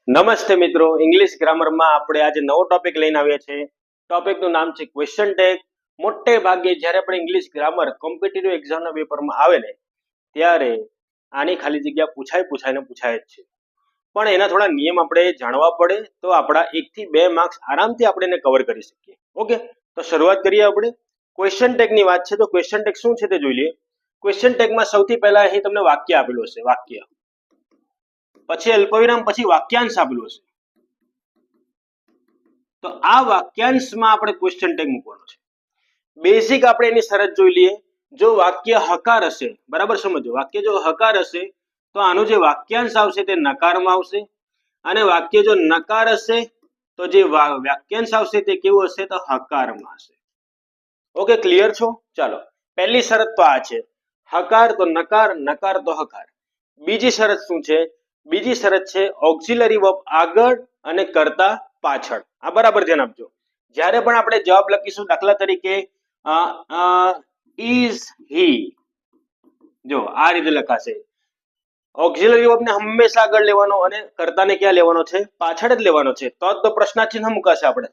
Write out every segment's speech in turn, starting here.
નમસ્તે મિત્રો, ઇંગ્લિશ ગ્રામરમાં આપણે આજે નવો ટોપિક લઈને આવ્યા છે. ટોપિકનું નામ છે ક્વેશ્ચન ટેગ. મોટે ભાગે જ્યારે આપણે ઇંગ્લિશ ગ્રામર કોમ્પિટિટિવ એક્ઝામના પેપરમાં આવે ને ત્યારે આની ખાલી જગ્યા પૂછાય જ છે. પણ એના થોડા નિયમ આપણે જાણવા પડે તો આપણા 1 થી 2 માર્ક્સ આરામથી આપણે એને કવર કરી શકીએ. ઓકે, તો શરૂઆત કરીએ આપણે. ક્વેશ્ચન ટેગની વાત છે તો ક્વેશ્ચન ટેગ શું છે તે જોઈ લઈએ. ક્વેશ્ચન ટેગમાં સૌથી પહેલા અહીં તમને વાક્ય આપેલું હશે, વાક્ય, પછી અલ્પવિરામ, પછી વાક્યાંશ આપેલું હશે. તો આ વાક્યાંશમાં આપણે ક્વેશ્ચન ટેગ મૂકવાનો છે. બેઝિક આપણે એની શરત જોઈ લઈએ. જો વાક્ય હકાર હશે, બરાબર સમજો, વાક્ય જો હકાર હશે તો આનો જે વાક્યાંશ આવશે તે નકારમાં આવશે, અને વાક્ય જો નકાર હશે તો જે વાક્યાંશ આવશે તે કેવું હશે તો હકારમાં હશે. ઓકે, ક્લિયર છો? ચાલો, પહેલી શરત તો આ છે, હકાર તો નકાર, નકાર તો હકાર. બીજી શરત શું છે? બીજી શરત છે ઓક્સિલરી વર્બ આગળ અને કર્તા પાછળ. આ બરાબર ધ્યાન આપજો. જ્યારે પણ આપણે જવાબ લખીશું, દાખલા તરીકે ઇઝ હી, જો આ રીતે લખાશે. ઓક્સિલરી વર્બને હંમેશા આગળ લેવાનો અને કર્તાને ક્યાં લેવાનો છે? પાછળ જ લેવાનો છે. તો પ્રશ્નાર્થ ચિહ્ન મુકાશે આપણે.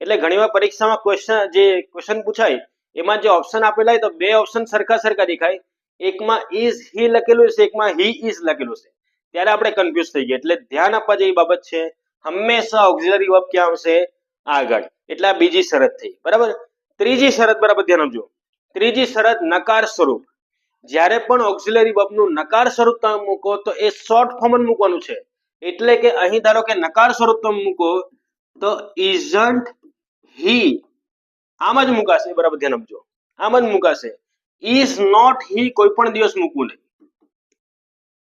એટલે ઘણીવાર પરીક્ષામાં ક્વેશ્ચન પૂછાય એમાં જે ઓપ્શન આપેલા હોય તો બે ઓપ્શન સરખા દેખાય. એકમાં ઇઝ હી લખેલું છે, એકમાં હી ઇઝ લખેલું છે. ત્યારે આપણે કન્ફ્યુઝ થઈ ગયા. એટલે ધ્યાન આપવા જેવી બાબત છે, હંમેશા ઓક્સિલરી વર્બ ક્યાં આવશે? આગળ. એટલે આ બીજી શરત થઈ, બરાબર. ત્રીજી શરત બરાબર ધ્યાન આપજો. ત્રીજી શરત નકાર સ્વરૂપ. જ્યારે પણ ઓક્સિલરી વર્બનું નકાર સ્વરૂપ તમે મૂકો તો એ શોર્ટ ફોર્મ જ મૂકવાનું છે. એટલે કે અહીં ધારો કે નકાર સ્વરૂપ તમે મૂકો તો ઇઝન્ટ હી, આમ જ મુકાશે. બરાબર ધ્યાન આપજો, આમ જ મુકાશે. ઇઝ નોટ હી કોઈ પણ દિવસ મૂકવું નહીં.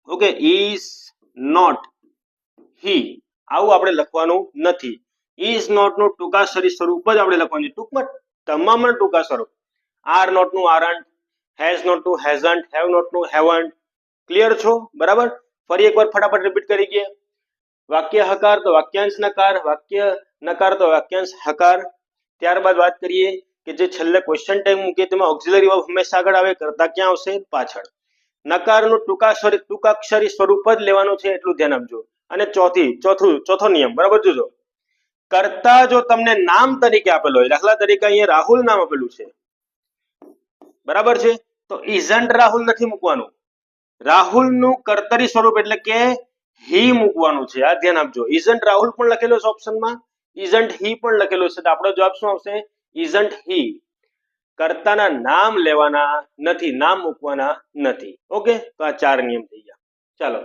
ઓકે, ઇઝ નોટ હી આવું આપણે લખવાનું નથી. ઇઝ નોટ નું ટૂંકાક્ષરી સ્વરૂપ જ આપણે લખવાનું છે. ટૂંકમાં તમામના ટૂંકા સ્વરૂપ. આર નોટ નું આરન્ટ, હેઝ નોટ નું હેઝન્ટ, હેવ નોટ નું હેવન્ટ. ક્લિયર છો? બરાબર. ફરી એકવાર ફટાફટ રિપીટ કરી ગયા. વાક્ય હકાર તો વાક્યાંશ નકાર, વાક્ય નકાર તો વાક્યાંશ હકાર. ત્યારબાદ વાત કરીએ કે જે છેલ્લે ક્વેશ્ચન ટેગ મૂકીએ તેમાં ઓક્સિલરી વર્બ હંમેશા આગળ આવે, કરતા ક્યાં આવશે? પાછળ. નકારનું ટૂંકાક્ષરી સ્વરૂપ જ લેવાનું છે, એટલું ધ્યાન આપજો. અને ચોથો નિયમ, બરાબર જોજો. કરતા જો તમને નામ તરીકે આપેલો હોય, દાખલા તરીકે અહીંયા રાહુલ નામ આપેલું છે, બરાબર છે, તો ઇઝન્ટ રાહુલ નથી મૂકવાનું. રાહુલનું કર્તરી સ્વરૂપ એટલે કે હી મૂકવાનું છે. આ ધ્યાન આપજો. ઇઝન્ટ રાહુલ પણ લખેલો છે ઓપ્શનમાં, ઇઝન્ટ હી પણ લખેલો છે. તો આપણો જવાબ શું આવશે? ઇઝન્ટ હી. કર્તાના નામ લેવાના નથી, નામ મૂકવાના નથી. ઓકે, તો આ 4 નિયમ થઈ ગયા. ચાલો.